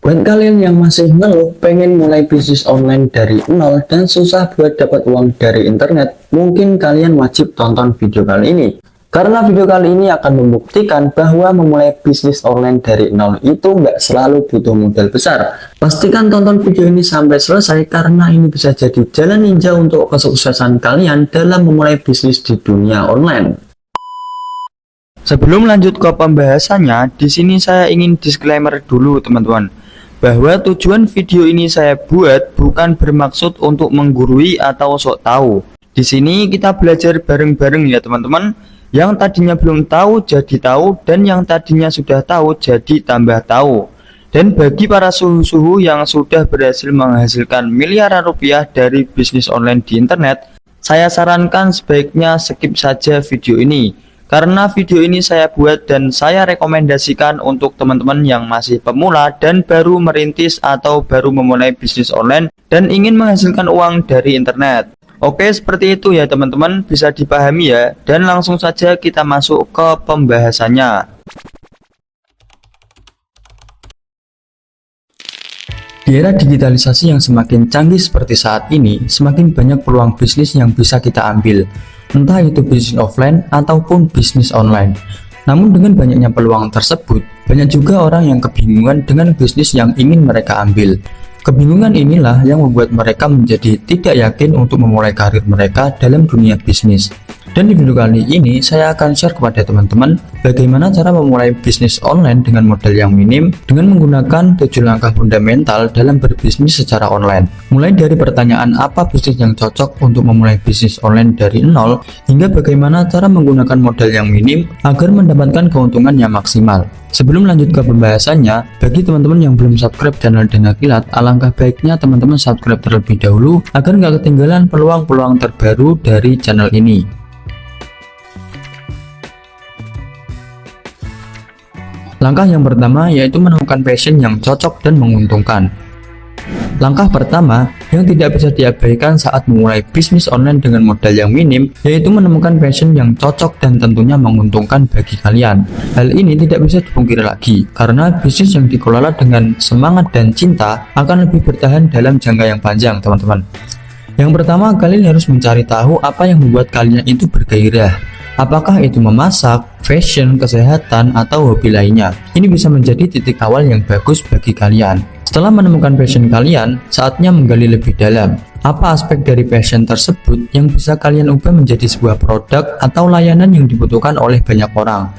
Buat kalian yang masih ngeluh pengen mulai bisnis online dari nol dan susah buat dapat uang dari internet, mungkin kalian wajib tonton video kali ini. Karena video kali ini akan membuktikan bahwa memulai bisnis online dari nol itu nggak selalu butuh modal besar. Pastikan tonton video ini sampai selesai karena ini bisa jadi jalan ninja untuk kesuksesan kalian dalam memulai bisnis di dunia online. Sebelum lanjut ke pembahasannya, di sini saya ingin disclaimer dulu teman-teman, bahwa tujuan video ini saya buat bukan bermaksud untuk menggurui atau sok tahu. Di sini kita belajar bareng-bareng ya teman-teman. Yang tadinya belum tahu jadi tahu, dan yang tadinya sudah tahu jadi tambah tahu. Dan bagi para suhu-suhu yang sudah berhasil menghasilkan miliaran rupiah dari bisnis online di internet, saya sarankan sebaiknya skip saja video ini. Karena video ini saya buat dan saya rekomendasikan untuk teman-teman yang masih pemula dan baru merintis atau baru memulai bisnis online dan ingin menghasilkan uang dari internet. Oke, seperti itu ya teman-teman, bisa dipahami ya. Dan langsung saja kita masuk ke pembahasannya. Di era digitalisasi yang semakin canggih seperti saat ini, semakin banyak peluang bisnis yang bisa kita ambil, entah itu bisnis offline ataupun bisnis online. Namun dengan banyaknya peluang tersebut, banyak juga orang yang kebingungan dengan bisnis yang ingin mereka ambil. Kebingungan inilah yang membuat mereka menjadi tidak yakin untuk memulai karir mereka dalam dunia bisnis. Dan di video kali ini saya akan share kepada teman-teman bagaimana cara memulai bisnis online dengan modal yang minim dengan menggunakan 7 langkah fundamental dalam berbisnis secara online. Mulai dari pertanyaan apa bisnis yang cocok untuk memulai bisnis online dari nol, hingga bagaimana cara menggunakan modal yang minim agar mendapatkan keuntungan yang maksimal. Sebelum lanjut ke pembahasannya, bagi teman-teman yang belum subscribe channel Dana Kilat, alangkah baiknya teman-teman subscribe terlebih dahulu agar nggak ketinggalan peluang-peluang terbaru dari channel ini. Langkah yang pertama yaitu menemukan passion yang cocok dan menguntungkan. Langkah pertama yang tidak bisa diabaikan saat memulai bisnis online dengan modal yang minim yaitu menemukan passion yang cocok dan tentunya menguntungkan bagi kalian. Hal ini tidak bisa dipungkiri lagi karena bisnis yang dikelola dengan semangat dan cinta akan lebih bertahan dalam jangka yang panjang teman-teman. Yang pertama, kalian harus mencari tahu apa yang membuat kalian itu bergairah. Apakah itu memasak, fashion, kesehatan, atau hobi lainnya? Ini bisa menjadi titik awal yang bagus bagi kalian. Setelah menemukan passion kalian, saatnya menggali lebih dalam. Apa aspek dari passion tersebut yang bisa kalian ubah menjadi sebuah produk atau layanan yang dibutuhkan oleh banyak orang?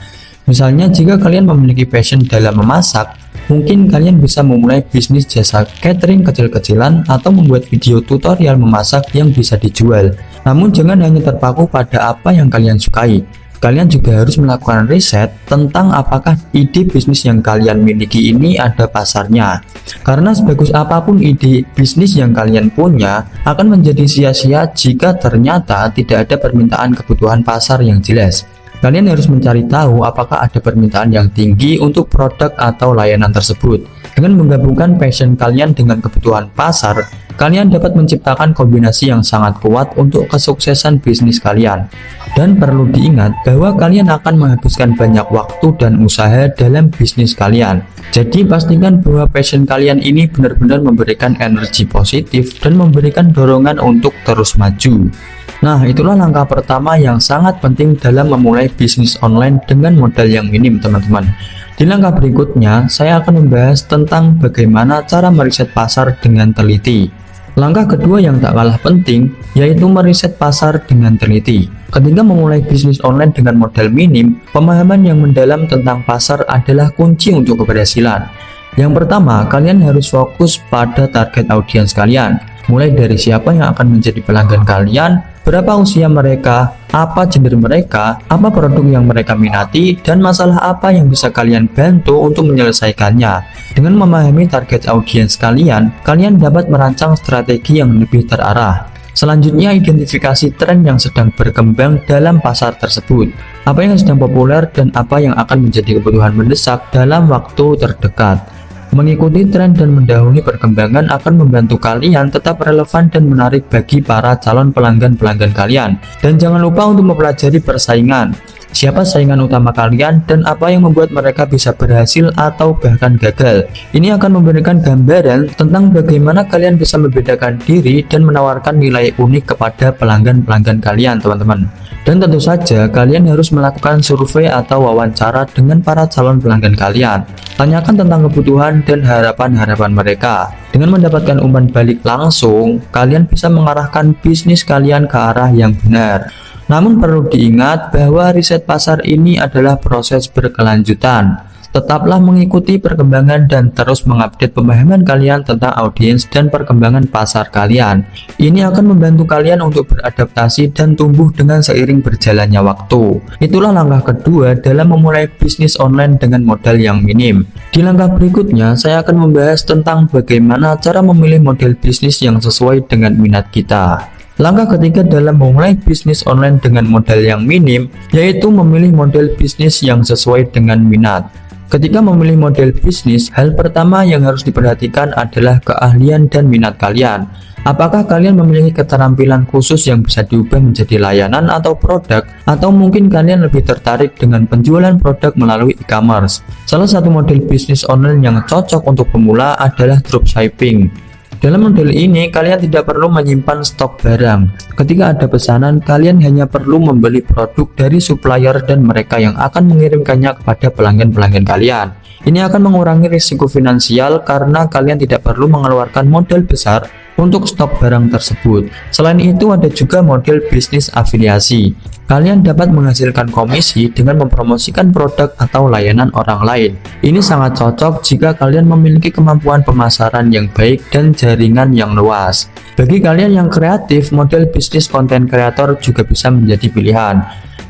Misalnya, jika kalian memiliki passion dalam memasak, mungkin kalian bisa memulai bisnis jasa catering kecil-kecilan atau membuat video tutorial memasak yang bisa dijual. Namun jangan hanya terpaku pada apa yang kalian sukai. Kalian juga harus melakukan riset tentang apakah ide bisnis yang kalian miliki ini ada pasarnya. Karena sebagus apapun ide bisnis yang kalian punya, akan menjadi sia-sia jika ternyata tidak ada permintaan kebutuhan pasar yang jelas. Kalian harus mencari tahu apakah ada permintaan yang tinggi untuk produk atau layanan tersebut. Dengan menggabungkan passion kalian dengan kebutuhan pasar, kalian dapat menciptakan kombinasi yang sangat kuat untuk kesuksesan bisnis kalian. Dan perlu diingat bahwa kalian akan menghabiskan banyak waktu dan usaha dalam bisnis kalian. Jadi pastikan bahwa passion kalian ini benar-benar memberikan energi positif dan memberikan dorongan untuk terus maju. Nah, itulah langkah pertama yang sangat penting dalam memulai bisnis online dengan modal yang minim teman-teman. Di langkah berikutnya, saya akan membahas tentang bagaimana cara meriset pasar dengan teliti. Langkah kedua yang tak kalah penting, yaitu meriset pasar dengan teliti. Ketika memulai bisnis online dengan modal minim, pemahaman yang mendalam tentang pasar adalah kunci untuk keberhasilan. Yang pertama, kalian harus fokus pada target audiens kalian. Mulai dari siapa yang akan menjadi pelanggan kalian, berapa usia mereka, apa gender mereka, apa produk yang mereka minati, dan masalah apa yang bisa kalian bantu untuk menyelesaikannya. Dengan memahami target audiens kalian, kalian dapat merancang strategi yang lebih terarah. Selanjutnya, identifikasi tren yang sedang berkembang dalam pasar tersebut. Apa yang sedang populer dan apa yang akan menjadi kebutuhan mendesak dalam waktu terdekat. Mengikuti tren dan mendahului perkembangan akan membantu kalian tetap relevan dan menarik bagi para calon pelanggan-pelanggan kalian. Dan jangan lupa untuk mempelajari persaingan. siapa saingan utama kalian, dan apa yang membuat mereka bisa berhasil atau bahkan gagal. Ini akan memberikan gambaran tentang bagaimana kalian bisa membedakan diri dan menawarkan nilai unik kepada pelanggan-pelanggan kalian, teman-teman. Dan tentu saja kalian harus melakukan survei atau wawancara dengan para calon pelanggan kalian. Tanyakan tentang kebutuhan dan harapan-harapan mereka. Dengan mendapatkan umpan balik langsung, kalian bisa mengarahkan bisnis kalian ke arah yang benar. Namun perlu diingat bahwa riset pasar ini adalah proses berkelanjutan. Tetaplah mengikuti perkembangan dan terus mengupdate pemahaman kalian tentang audiens dan perkembangan pasar kalian. Ini akan membantu kalian untuk beradaptasi dan tumbuh dengan seiring berjalannya waktu. Itulah langkah kedua dalam memulai bisnis online dengan modal yang minim. Di langkah berikutnya, saya akan membahas tentang bagaimana cara memilih model bisnis yang sesuai dengan minat kita. Langkah ketiga dalam memulai bisnis online dengan modal yang minim, yaitu memilih model bisnis yang sesuai dengan minat. Ketika memilih model bisnis, hal pertama yang harus diperhatikan adalah keahlian dan minat kalian. Apakah kalian memiliki keterampilan khusus yang bisa diubah menjadi layanan atau produk, atau mungkin kalian lebih tertarik dengan penjualan produk melalui e-commerce? Salah satu model bisnis online yang cocok untuk pemula adalah dropshipping. Dalam model ini, kalian tidak perlu menyimpan stok barang. Ketika ada pesanan, kalian hanya perlu membeli produk dari supplier dan mereka yang akan mengirimkannya kepada pelanggan-pelanggan kalian. Ini akan mengurangi risiko finansial karena kalian tidak perlu mengeluarkan modal besar untuk stok barang tersebut. Selain itu, ada juga model bisnis afiliasi. Kalian dapat menghasilkan komisi dengan mempromosikan produk atau layanan orang lain. Ini sangat cocok jika kalian memiliki kemampuan pemasaran yang baik dan jaringan yang luas. Bagi kalian yang kreatif, model bisnis konten kreator juga bisa menjadi pilihan.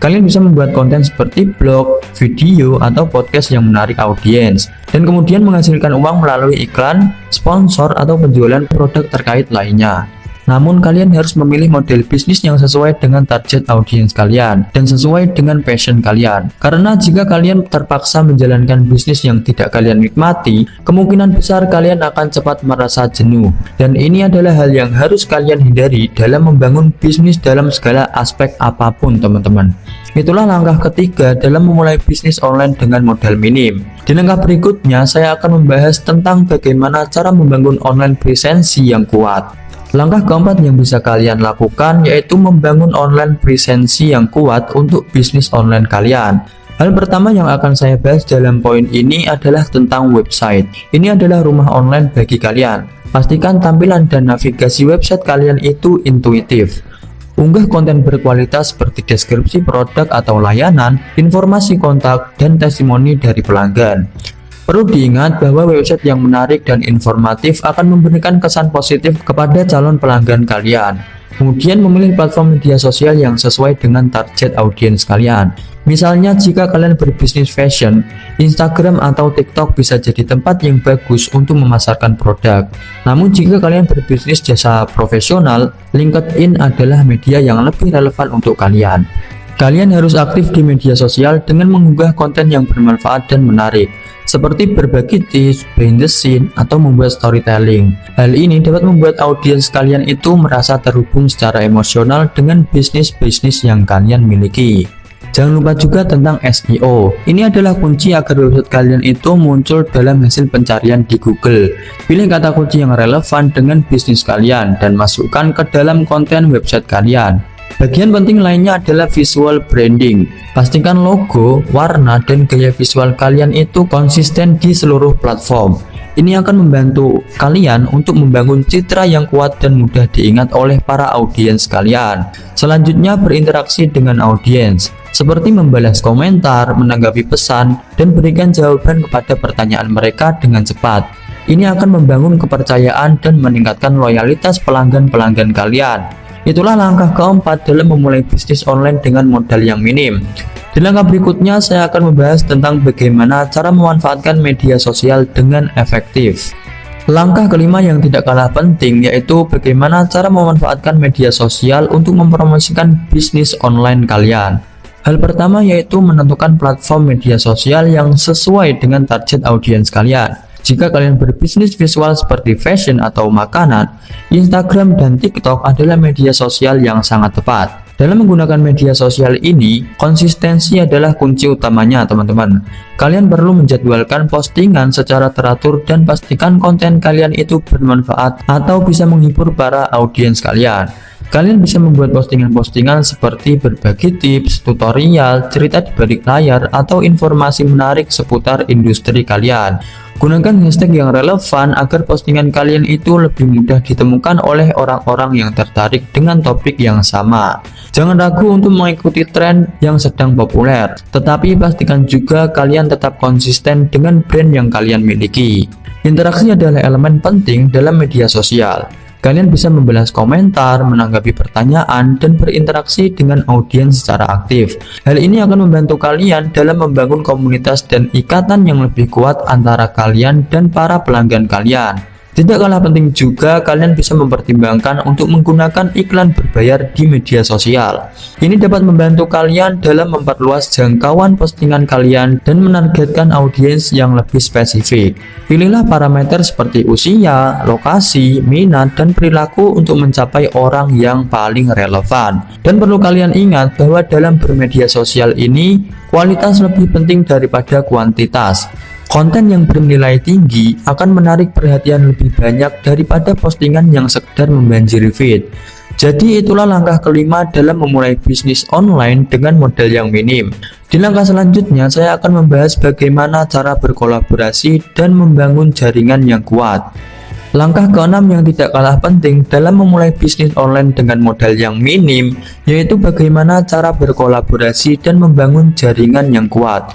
Kalian bisa membuat konten seperti blog, video, atau podcast yang menarik audiens, dan kemudian menghasilkan uang melalui iklan, sponsor, atau penjualan produk terkait lainnya. Namun kalian harus memilih model bisnis yang sesuai dengan target audiens kalian dan sesuai dengan passion kalian. Karena jika kalian terpaksa menjalankan bisnis yang tidak kalian nikmati, kemungkinan besar kalian akan cepat merasa jenuh. Dan ini adalah hal yang harus kalian hindari dalam membangun bisnis dalam segala aspek apapun, teman-teman. Itulah langkah ketiga dalam memulai bisnis online dengan modal minim. Di langkah berikutnya, saya akan membahas tentang bagaimana cara membangun online presensi yang kuat. Langkah keempat yang bisa kalian lakukan yaitu membangun online presensi yang kuat untuk bisnis online kalian. Hal pertama yang akan saya bahas dalam poin ini adalah tentang website. Ini adalah rumah online bagi kalian. Pastikan tampilan dan navigasi website kalian itu intuitif. Unggah konten berkualitas seperti deskripsi produk atau layanan, informasi kontak, dan testimoni dari pelanggan. Perlu diingat bahwa website yang menarik dan informatif akan memberikan kesan positif kepada calon pelanggan kalian. Kemudian memilih platform media sosial yang sesuai dengan target audiens kalian. Misalnya jika kalian berbisnis fashion, Instagram atau TikTok bisa jadi tempat yang bagus untuk memasarkan produk. Namun jika kalian berbisnis jasa profesional, LinkedIn adalah media yang lebih relevan untuk kalian. Kalian harus aktif di media sosial dengan mengunggah konten yang bermanfaat dan menarik, seperti berbagi tips, behind the scene, atau membuat storytelling. Hal ini dapat membuat audiens kalian itu merasa terhubung secara emosional dengan bisnis-bisnis yang kalian miliki. Jangan lupa juga tentang SEO. Ini adalah kunci agar website kalian itu muncul dalam hasil pencarian di Google. Pilih kata kunci yang relevan dengan bisnis kalian dan masukkan ke dalam konten website kalian. Bagian penting lainnya adalah visual branding. Pastikan logo, warna, dan gaya visual kalian itu konsisten di seluruh platform. Ini akan membantu kalian untuk membangun citra yang kuat dan mudah diingat oleh para audiens kalian. Selanjutnya, berinteraksi dengan audiens, seperti membalas komentar, menanggapi pesan, dan berikan jawaban kepada pertanyaan mereka dengan cepat. Ini akan membangun kepercayaan dan meningkatkan loyalitas pelanggan-pelanggan kalian. Itulah langkah keempat dalam memulai bisnis online dengan modal yang minim. Di langkah berikutnya, saya akan membahas tentang bagaimana cara memanfaatkan media sosial dengan efektif. Langkah kelima yang tidak kalah penting yaitu bagaimana cara memanfaatkan media sosial untuk mempromosikan bisnis online kalian. Hal pertama yaitu menentukan platform media sosial yang sesuai dengan target audiens kalian. Jika kalian berbisnis visual seperti fashion atau makanan, Instagram dan TikTok adalah media sosial yang sangat tepat. Dalam menggunakan media sosial ini, konsistensi adalah kunci utamanya teman-teman. Kalian perlu menjadwalkan postingan secara teratur dan pastikan konten kalian itu bermanfaat atau bisa menghibur para audiens kalian. Kalian bisa membuat postingan-postingan seperti berbagi tips, tutorial, cerita di balik layar, atau informasi menarik seputar industri kalian. Gunakan hashtag yang relevan agar postingan kalian itu lebih mudah ditemukan oleh orang-orang yang tertarik dengan topik yang sama. Jangan ragu untuk mengikuti tren yang sedang populer, tetapi pastikan juga kalian tetap konsisten dengan brand yang kalian miliki. Interaksi adalah elemen penting dalam media sosial. Kalian bisa membalas komentar, menanggapi pertanyaan, dan berinteraksi dengan audiens secara aktif. Hal ini akan membantu kalian dalam membangun komunitas dan ikatan yang lebih kuat antara kalian dan para pelanggan kalian. Tidak kalah penting juga, kalian bisa mempertimbangkan untuk menggunakan iklan berbayar di media sosial. Ini dapat membantu kalian dalam memperluas jangkauan postingan kalian dan menargetkan audiens yang lebih spesifik. Pilihlah parameter seperti usia, lokasi, minat, dan perilaku untuk mencapai orang yang paling relevan. Dan perlu kalian ingat bahwa dalam bermedia sosial ini, kualitas lebih penting daripada kuantitas. Konten yang bernilai tinggi akan menarik perhatian lebih banyak daripada postingan yang sekedar membanjiri feed. Jadi itulah langkah kelima dalam memulai bisnis online dengan modal yang minim. Di langkah selanjutnya saya akan membahas bagaimana cara berkolaborasi dan membangun jaringan yang kuat. Langkah keenam yang tidak kalah penting dalam memulai bisnis online dengan modal yang minim, yaitu bagaimana cara berkolaborasi dan membangun jaringan yang kuat.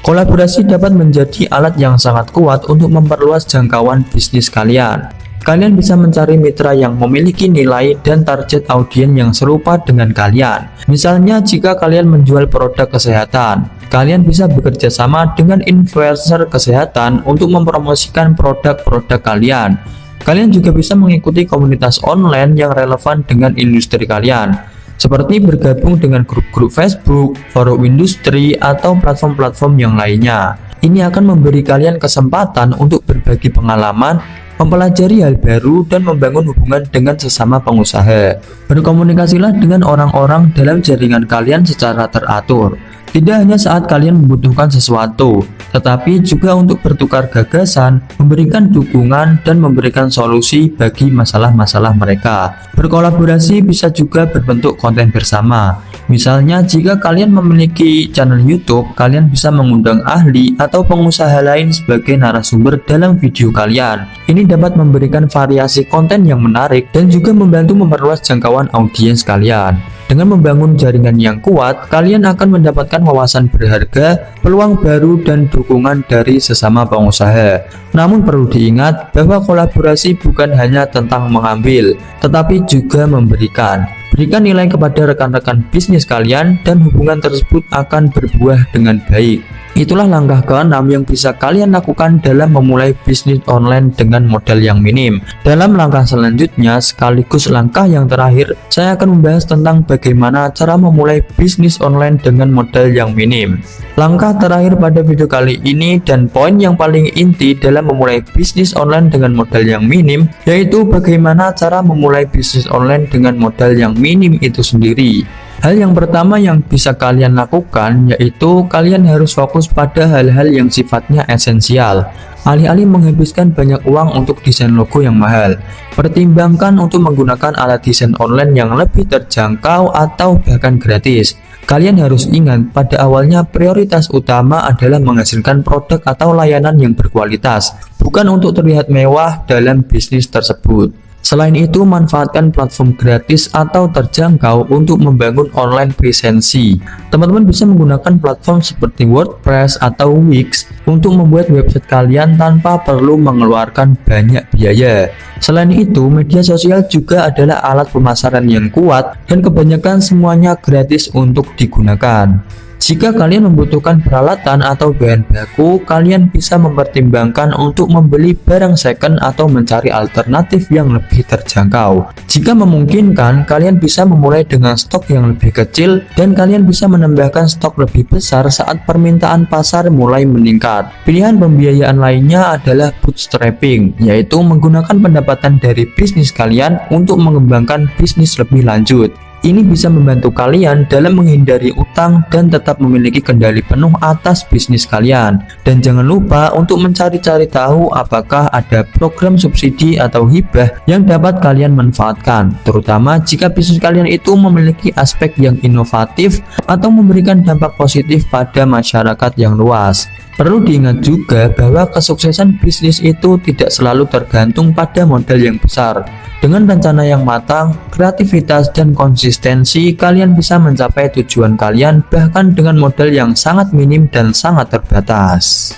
Kolaborasi dapat menjadi alat yang sangat kuat untuk memperluas jangkauan bisnis kalian. Kalian bisa mencari mitra yang memiliki nilai dan target audiens yang serupa dengan kalian. Misalnya jika kalian menjual produk kesehatan, kalian bisa bekerja sama dengan influencer kesehatan untuk mempromosikan produk-produk kalian. Kalian juga bisa mengikuti komunitas online yang relevan dengan industri kalian, seperti bergabung dengan grup-grup Facebook, forum industri, atau platform-platform yang lainnya. Ini akan memberi kalian kesempatan untuk berbagi pengalaman, mempelajari hal baru, dan membangun hubungan dengan sesama pengusaha. Berkomunikasilah dengan orang-orang dalam jaringan kalian secara teratur. Tidak hanya saat kalian membutuhkan sesuatu, tetapi juga untuk bertukar gagasan, memberikan dukungan, dan memberikan solusi bagi masalah-masalah mereka. Berkolaborasi bisa juga berbentuk konten bersama. Misalnya, jika kalian memiliki channel YouTube, kalian bisa mengundang ahli atau pengusaha lain sebagai narasumber dalam video kalian. Ini dapat memberikan variasi konten yang menarik dan juga membantu memperluas jangkauan audiens kalian. Dengan membangun jaringan yang kuat, kalian akan mendapatkan wawasan berharga, peluang baru, dan dukungan dari sesama pengusaha. Namun perlu diingat bahwa kolaborasi bukan hanya tentang mengambil, tetapi juga memberikan. Berikan nilai kepada rekan-rekan bisnis kalian dan hubungan tersebut akan berbuah dengan baik. Itulah langkah keenam yang bisa kalian lakukan dalam memulai bisnis online dengan modal yang minim. Dalam langkah selanjutnya, sekaligus langkah yang terakhir, saya akan membahas tentang bagaimana cara memulai bisnis online dengan modal yang minim. Langkah terakhir pada video kali ini dan poin yang paling inti dalam memulai bisnis online dengan modal yang minim, yaitu bagaimana cara memulai bisnis online dengan modal yang minim itu sendiri. Hal yang pertama yang bisa kalian lakukan yaitu kalian harus fokus pada hal-hal yang sifatnya esensial. Alih-alih menghabiskan banyak uang untuk desain logo yang mahal, pertimbangkan untuk menggunakan alat desain online yang lebih terjangkau atau bahkan gratis. Kalian harus ingat pada awalnya prioritas utama adalah menghasilkan produk atau layanan yang berkualitas, bukan untuk terlihat mewah dalam bisnis tersebut. Selain itu, manfaatkan platform gratis atau terjangkau untuk membangun online presensi. Teman-teman bisa menggunakan platform seperti WordPress atau Wix untuk membuat website kalian tanpa perlu mengeluarkan banyak biaya. Selain itu, media sosial juga adalah alat pemasaran yang kuat dan kebanyakan semuanya gratis untuk digunakan. Jika kalian membutuhkan peralatan atau bahan baku, kalian bisa mempertimbangkan untuk membeli barang second atau mencari alternatif yang lebih terjangkau. Jika memungkinkan, kalian bisa memulai dengan stok yang lebih kecil dan kalian bisa menambahkan stok lebih besar saat permintaan pasar mulai meningkat. Pilihan pembiayaan lainnya adalah bootstrapping, yaitu menggunakan pendapatan dari bisnis kalian untuk mengembangkan bisnis lebih lanjut. Ini bisa membantu kalian dalam menghindari utang dan tetap memiliki kendali penuh atas bisnis kalian. Dan jangan lupa untuk mencari-cari tahu apakah ada program subsidi atau hibah yang dapat kalian manfaatkan, terutama jika bisnis kalian itu memiliki aspek yang inovatif atau memberikan dampak positif pada masyarakat yang luas. Perlu diingat juga bahwa kesuksesan bisnis itu tidak selalu tergantung pada modal yang besar. Dengan rencana yang matang, kreativitas, dan konsistensi, kalian bisa mencapai tujuan kalian bahkan dengan modal yang sangat minim dan sangat terbatas.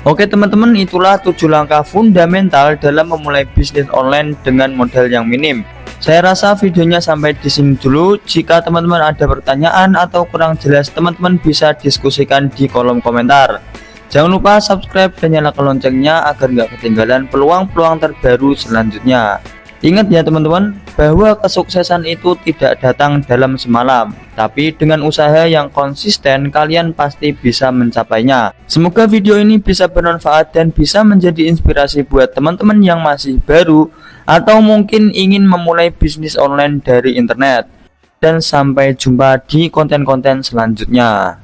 Oke teman-teman, itulah 7 langkah fundamental dalam memulai bisnis online dengan modal yang minim. Saya rasa videonya sampai di sini dulu. Jika teman-teman ada pertanyaan atau kurang jelas, teman-teman bisa diskusikan di kolom komentar. Jangan lupa subscribe dan nyalakan loncengnya agar nggak ketinggalan peluang-peluang terbaru selanjutnya. Ingat ya teman-teman, bahwa kesuksesan itu tidak datang dalam semalam, tapi dengan usaha yang konsisten kalian pasti bisa mencapainya. Semoga video ini bisa bermanfaat dan bisa menjadi inspirasi buat teman-teman yang masih baru atau mungkin ingin memulai bisnis online dari internet. Dan sampai jumpa di konten-konten selanjutnya.